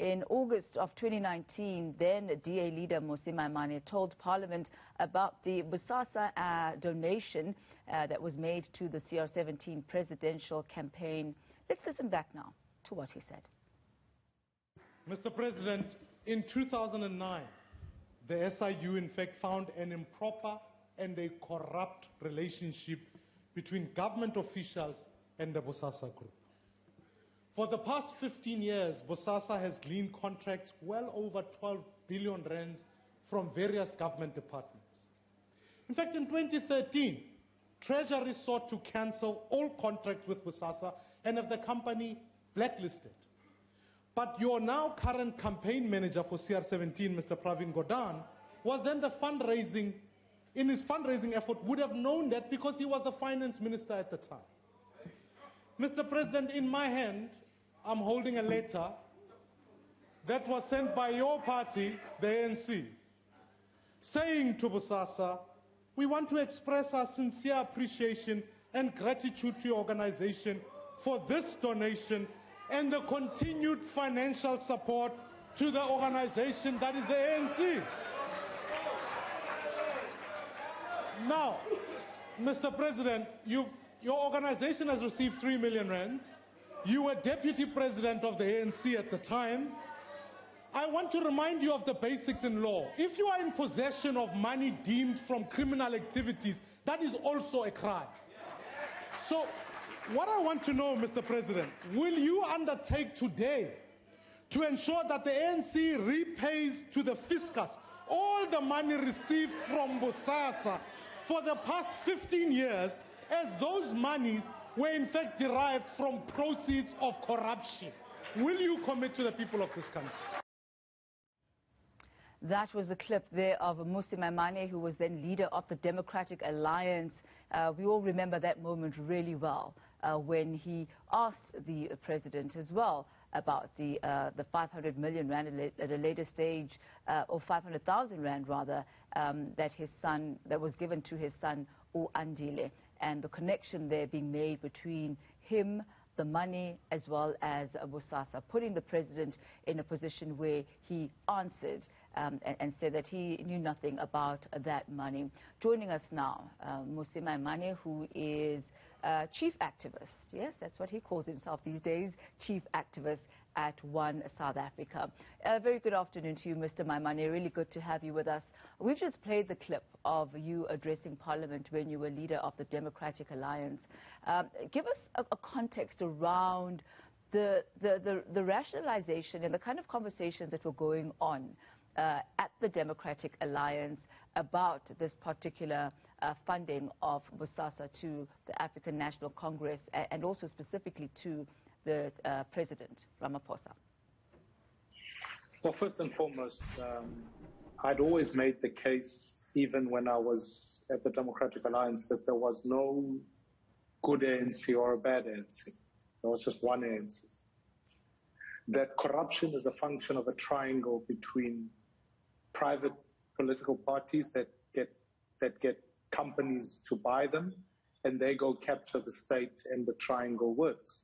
In August of 2019, then DA leader Mmusi Maimane told Parliament about the Bosasa donation that was made to the CR17 presidential campaign. Let's listen back now to what he said. Mr. President, in 2009, the SIU in fact found an improper and a corrupt relationship between government officials and the Bosasa group. For the past 15 years, Bosasa has gleaned contracts well over 12 billion rands from various government departments. In fact, in 2013, Treasury sought to cancel all contracts with Bosasa and have the company blacklisted. But your now current campaign manager for CR17, Mr. Pravin Gordhan, was then in his fundraising effort, would have known that because he was the finance minister at the time. Mr. President, in my hand, I'm holding a letter that was sent by your party, the ANC, saying to Bosasa, we want to express our sincere appreciation and gratitude to your organization for this donation and the continued financial support to the organization that is the ANC. Now, Mr. President, your organization has received 3 million rands. You were deputy president of the ANC at the time. I want to remind you of the basics in law. If you are in possession of money deemed from criminal activities, that is also a crime. So, what I want to know, Mr. President, will you undertake today to ensure that the ANC repays to the fiscus all the money received from Bosasa for the past 15 years, as those monies were in fact derived from proceeds of corruption? Will you commit to the people of this country? That was a clip there of Mmusi Maimane, who was then leader of the Democratic Alliance. We all remember that moment really well when he asked the president as well about the 500 million rand at a later stage, or 500,000 rand rather, that was given to his son Andile, and the connection there being made between him, the money, as well as Bosasa, putting the president in a position where he answered and said that he knew nothing about that money. Joining us now, Mmusi Maimane, who is chief activist. Yes, that's what he calls himself these days, chief activist at One South Africa. Very good afternoon to you, Mr. Maimane. Really good to have you with us. We've just played the clip of you addressing Parliament when you were leader of the Democratic Alliance. Give us a context around the rationalization and the kind of conversations that were going on at the Democratic Alliance about this particular funding of Bosasa to the African National Congress, and also specifically to the President Ramaphosa. Well, first and foremost, I'd always made the case, even when I was at the Democratic Alliance, that there was no good ANC or a bad ANC. There was just one ANC. That corruption is a function of a triangle between private political parties that get companies to buy them, and they go capture the state, and the triangle works.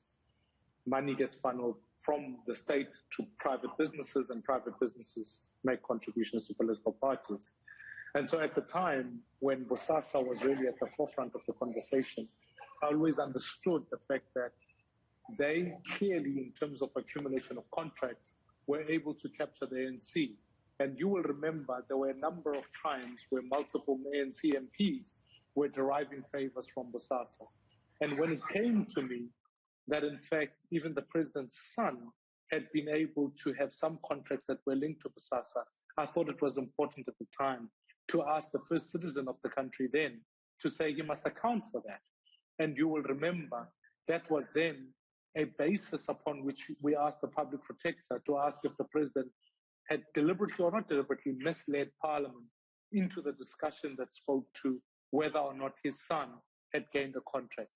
Money gets funneled from the state to private businesses, and private businesses make contributions to political parties. And so at the time when Bosasa was really at the forefront of the conversation, I always understood the fact that they clearly, in terms of accumulation of contracts, were able to capture the ANC. And you will remember there were a number of times where multiple ANC MPs were deriving favors from Bosasa. And when it came to me that, in fact, even the president's son had been able to have some contracts that were linked to Bosasa, I thought it was important at the time to ask the first citizen of the country then to say he must account for that. And you will remember that was then a basis upon which we asked the public protector to ask if the president had deliberately or not deliberately misled Parliament into the discussion that spoke to whether or not his son had gained a contract.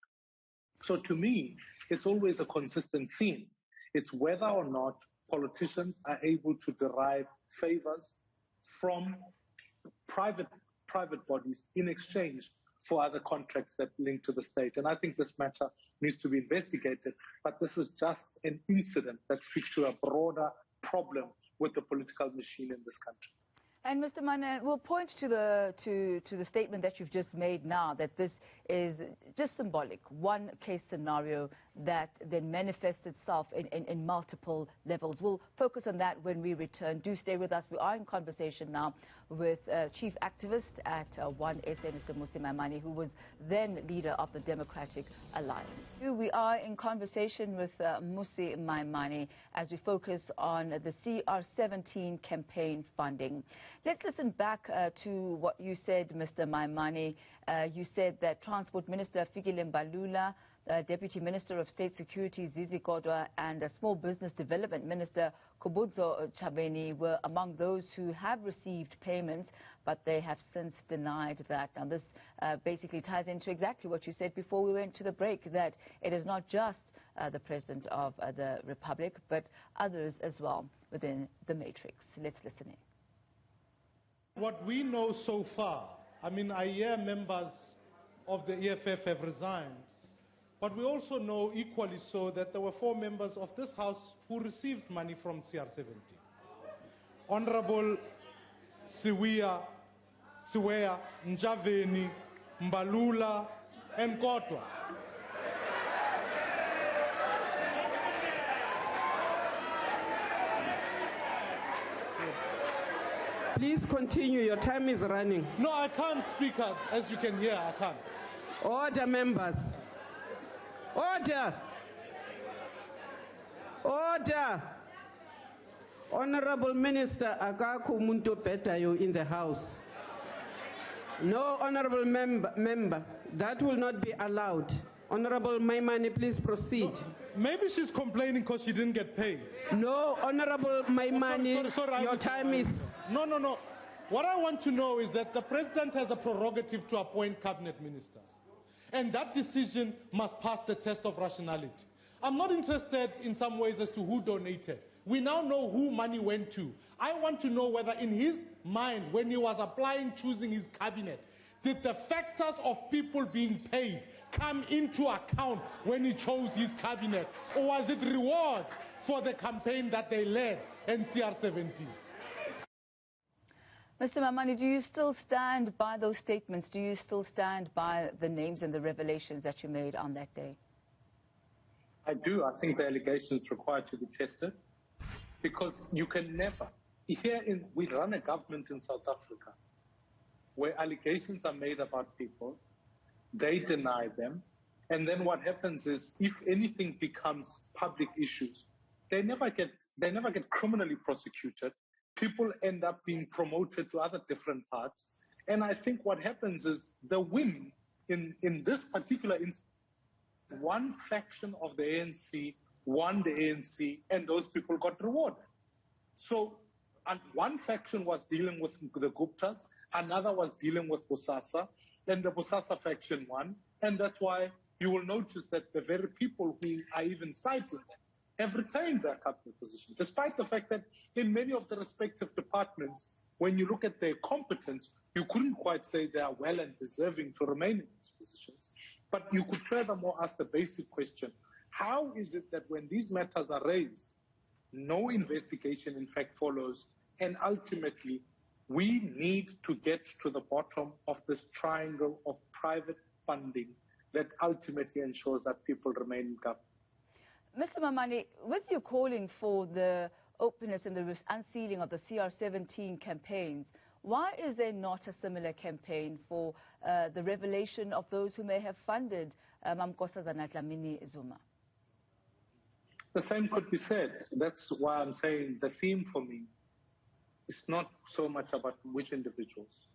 So to me, it's always a consistent theme. It's whether or not politicians are able to derive favors from private bodies in exchange for other contracts that link to the state. And I think this matter needs to be investigated, but this is just an incident that speaks to a broader problem with the political machine in this country. And Mr. Maimane, we'll point to the statement that you've just made now, that this is just symbolic, one case scenario that then manifests itself in multiple levels. We'll focus on that when we return. Do stay with us. We are in conversation now with Chief Activist at 1SA, Mr. Mmusi Maimane, who was then leader of the Democratic Alliance. We are in conversation with Mmusi Maimane as we focus on the CR17 campaign funding. Let's listen back to what you said, Mr. Maimane. You said that Transport Minister Fikile Mbalula, Deputy Minister of State Security Zizi Kodwa, and Small Business Development Minister Khumbudzo Chabeni were among those who have received payments, but they have since denied that. Now, this basically ties into exactly what you said before we went to the break, that it is not just the President of the Republic, but others as well within the matrix. Let's listen in. What we know so far, I mean, I hear members of the EFF have resigned, but we also know equally so that there were 4 members of this House who received money from CR17. Honorable Siweya, Njaveni, Mbalula, and Kodwa. Please continue. Your time is running. No, I can't speak up. As you can hear, I can't. Order, members. Order. Order. Honorable Minister Akaku Muntu Petayo in the House. No, honorable member, that will not be allowed. Honorable Maimane, please proceed. No, maybe she's complaining because she didn't get paid. No, Honorable Maimane, sorry, your time is... No. What I want to know is that the President has a prerogative to appoint cabinet ministers. And that decision must pass the test of rationality. I'm not interested in some ways as to who donated. We now know who money went to. I want to know whether in his mind, when he was applying, choosing his cabinet, did the factors of people being paid come into account when he chose his cabinet? Or was it reward for the campaign that they led in CR17? Mr. Maimane, do you still stand by those statements? Do you still stand by the names and the revelations that you made on that day? I do. I think the allegations required to be tested, because you can never. We run a government in South Africa where allegations are made about people, they deny them, and then what happens is, if anything becomes public issues, they never get criminally prosecuted. People end up being promoted to other different parts. And I think what happens is the win in this particular instance, one faction of the ANC won the ANC, and those people got rewarded. So one faction was dealing with the Guptas, another was dealing with Bosasa, and the Bosasa faction won. And that's why you will notice that the very people who are even citing them have retained their cabinet position, despite the fact that in many of the respective departments, when you look at their competence, you couldn't quite say they are well and deserving to remain in these positions. But you could furthermore ask the basic question: how is it that when these matters are raised, no investigation in fact follows, and ultimately we need to get to the bottom of this triangle of private funding that ultimately ensures that people remain in government? Mr. Maimane, with you calling for the openness and the unsealing of the CR17 campaigns, why is there not a similar campaign for the revelation of those who may have funded Mamkosazana Dlamini Zuma? The same could be said. That's why I'm saying the theme for me is not so much about which individuals.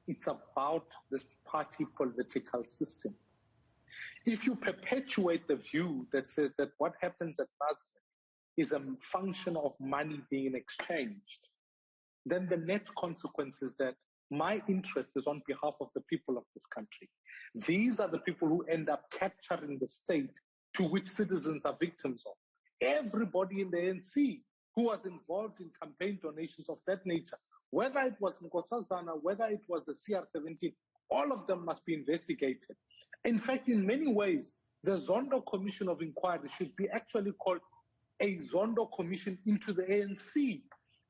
It's about this party political system. If you perpetuate the view that says that what happens at Nasrec is a function of money being exchanged, then the net consequence is that my interest is on behalf of the people of this country. These are the people who end up capturing the state to which citizens are victims of. Everybody in the ANC who was involved in campaign donations of that nature, whether it was Nkosazana, whether it was the CR17, all of them must be investigated. In fact, in many ways, the Zondo Commission of Inquiry should be actually called a Zondo commission into the ANC.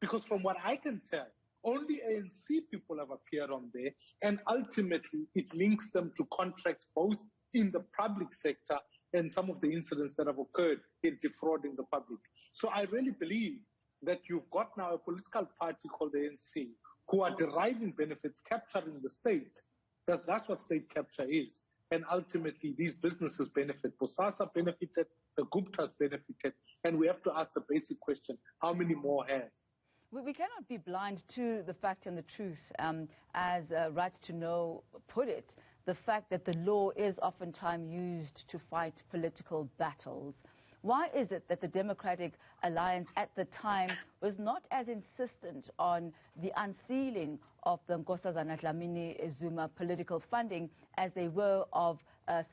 Because from what I can tell, only ANC people have appeared on there, and ultimately it links them to contracts both in the public sector and some of the incidents that have occurred in defrauding the public. So I really believe that you've got now a political party called the ANC who are deriving benefits, capturing the state. That's what state capture is. And ultimately, these businesses benefit. Bosasa benefited, the Guptas benefited, and we have to ask the basic question, how many more have? We cannot be blind to the fact and the truth, as Right to Know put it, the fact that the law is oftentimes used to fight political battles. Why is it that the Democratic Alliance at the time was not as insistent on the unsealing of the Nkosazana Dlamini-Zuma political funding as they were of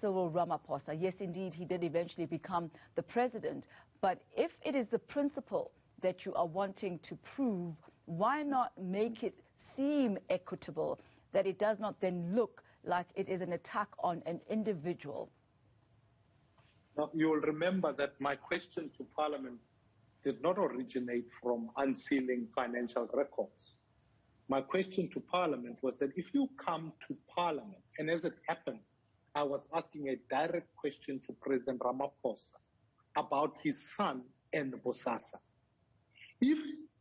Cyril Ramaphosa? Yes, indeed, he did eventually become the president. But if it is the principle that you are wanting to prove, why not make it seem equitable, that it does not then look like it is an attack on an individual? Now, you will remember that my question to Parliament did not originate from unsealing financial records. My question to Parliament was that if you come to Parliament, and as it happened, I was asking a direct question to President Ramaphosa about his son and Bosasa. If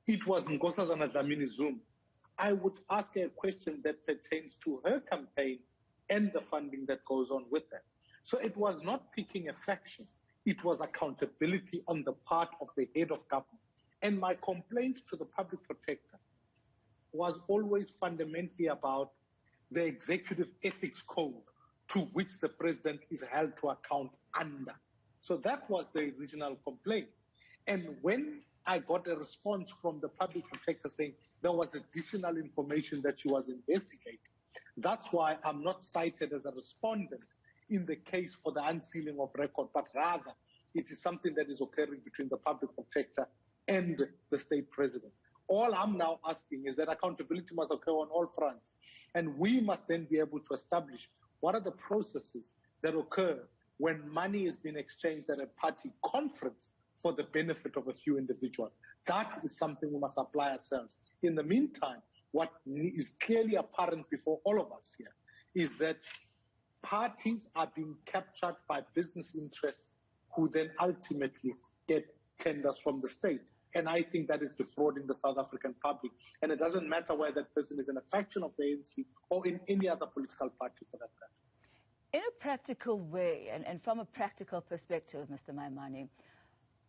it was Nkosazana Dlamini-Zuma, I would ask a question that pertains to her campaign and the funding that goes on with that. So it was not picking a faction. It was accountability on the part of the head of government. And my complaint to the public protector was always fundamentally about the executive ethics code to which the president is held to account under. So that was the original complaint. And when I got a response from the public protector saying there was additional information that she was investigating, that's why I'm not cited as a respondent in the case for the unsealing of record, but rather it is something that is occurring between the public protector and the state president. All I'm now asking is that accountability must occur on all fronts. And we must then be able to establish what are the processes that occur when money is being exchanged at a party conference for the benefit of a few individuals. That is something we must apply ourselves. In the meantime, what is clearly apparent before all of us here is that parties are being captured by business interests who then ultimately get tenders from the state. And I think that is defrauding the South African public. And it doesn't matter whether that person is in a faction of the ANC or in any other political party for that matter. In a practical way, and from a practical perspective, Mr. Maimane,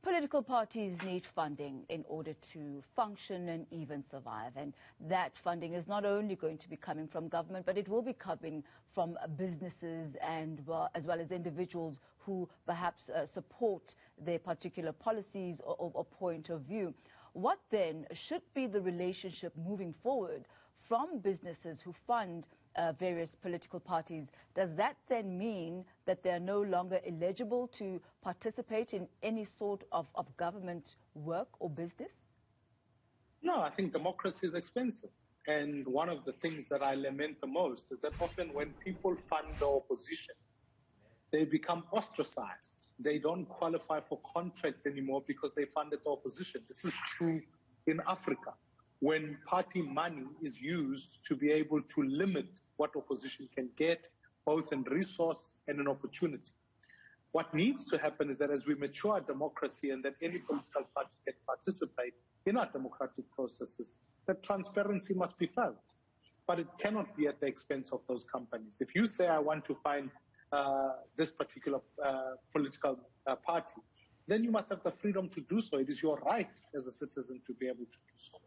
political parties need funding in order to function and even survive. And that funding is not only going to be coming from government, but it will be coming from businesses and as well as individuals who perhaps support their particular policies or point of view. What then should be the relationship moving forward from businesses who fund various political parties? Does that then mean that they're no longer eligible to participate in any sort of government work or business? No, I think democracy is expensive. And one of the things that I lament the most is that often when people fund the opposition, they become ostracized. They don't qualify for contracts anymore because they funded the opposition. This is true in Africa, when party money is used to be able to limit what opposition can get, both in resource and in opportunity. What needs to happen is that as we mature our democracy and that any political party can participate in our democratic processes, that transparency must be felt. But it cannot be at the expense of those companies. If you say, I want to find this particular political party, then you must have the freedom to do so. It is your right as a citizen to be able to do so.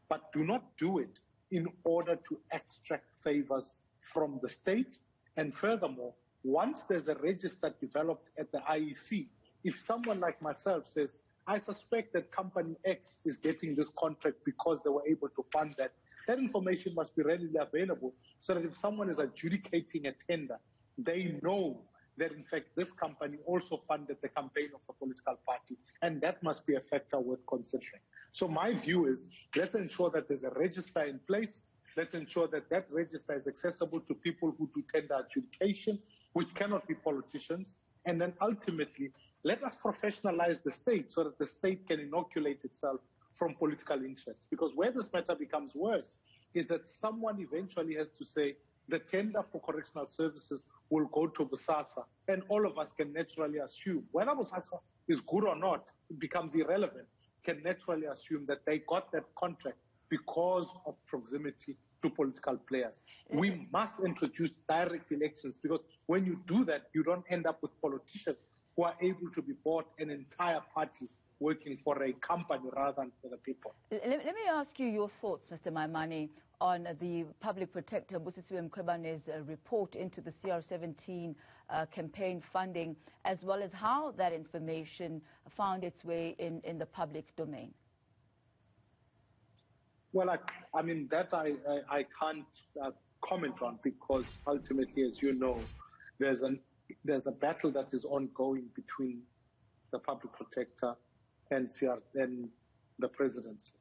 But do not do it in order to extract favors from the state. And furthermore, once there's a register developed at the IEC, if someone like myself says, I suspect that company X is getting this contract because they were able to fund that, that information must be readily available so that if someone is adjudicating a tender, they know that in fact this company also funded the campaign of a political party, and that must be a factor worth considering. So my view is, let's ensure that there's a register in place. Let's ensure that that register is accessible to people who do tender adjudication, which cannot be politicians. And then ultimately, Let us professionalize the state so that the state can inoculate itself from political interests. Because where this matter becomes worse is that someone eventually has to say the tender for correctional services will go to Bosasa, and all of us can naturally assume, whether Bosasa is good or not, it becomes irrelevant, can naturally assume that they got that contract because of proximity to political players. We must introduce direct elections, because when you do that, you don't end up with politicians who are able to be bought and entire parties working for a company rather than for the people. Let me ask you your thoughts, Mr. Maimane, on the public protector Mmusi Maimane's report into the CR17 campaign funding, as well as how that information found its way in the public domain. Well, I mean, that I can't comment on, because ultimately, as you know, there's a battle that is ongoing between the public protector and the presidency.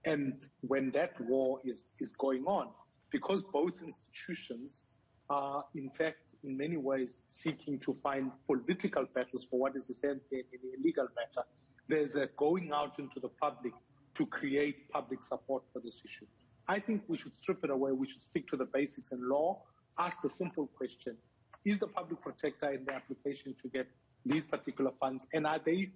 And when that war is going on, because both institutions are, in fact, in many ways seeking to find political battles for what is essentially an illegal matter, there's a going out into the public to create public support for this issue. I think we should strip it away. We should stick to the basics in law, ask the simple question: is the public protector in the application to get these particular funds, and are they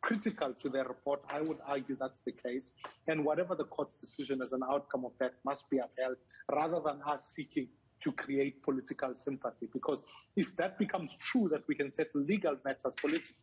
critical to their report? I would argue that's the case, and whatever the court's decision as an outcome of that must be upheld, rather than us seeking to create political sympathy. Because if that becomes true, that we can settle legal matters politically,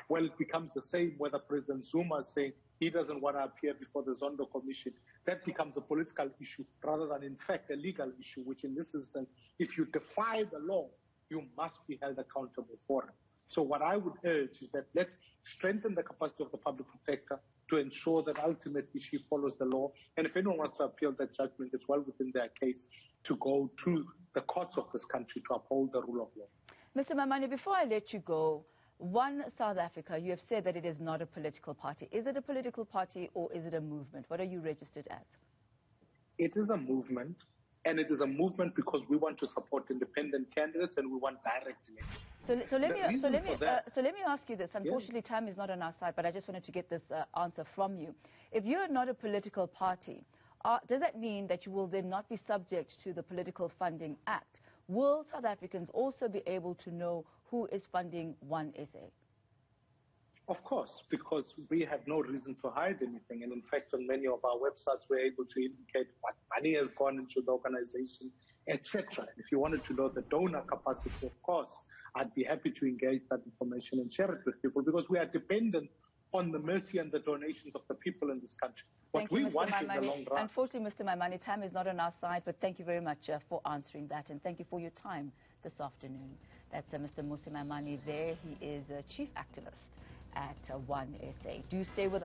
well, it becomes the same whether President Zuma is saying he doesn't want to appear before the Zondo Commission. That becomes a political issue rather than, in fact, a legal issue, which in this instance, if you defy the law, you must be held accountable for it. So what I would urge is that let's strengthen the capacity of the public protector to ensure that ultimately she follows the law. And if anyone wants to appeal that judgment, it's well within their case to go to the courts of this country to uphold the rule of law. Mr. Maimane, before I let you go, One South Africa, you have said that it is not a political party. Is it a political party or is it a movement? What are you registered as? It is a movement, and it is a movement because we want to support independent candidates and we want direct elections. So let me ask you this. Unfortunately, time is not on our side, but I just wanted to get this answer from you. If you're not a political party, does that mean that you will then not be subject to the Political Funding Act? Will South Africans also be able to know who is funding One SA? Of course, because we have no reason to hide anything. And in fact, on many of our websites, we're able to indicate what money has gone into the organization, etc. If you wanted to know the donor capacity, of course, I'd be happy to engage that information and share it with people, because we are dependent on the mercy and the donations of the people in this country. What we want in the long run. Unfortunately, Mr. Maimane, time is not on our side, but thank you very much for answering that, and thank you for your time this afternoon. That's Mr. Mmusi Maimane there. He is a chief activist at One SA. Do stay with us.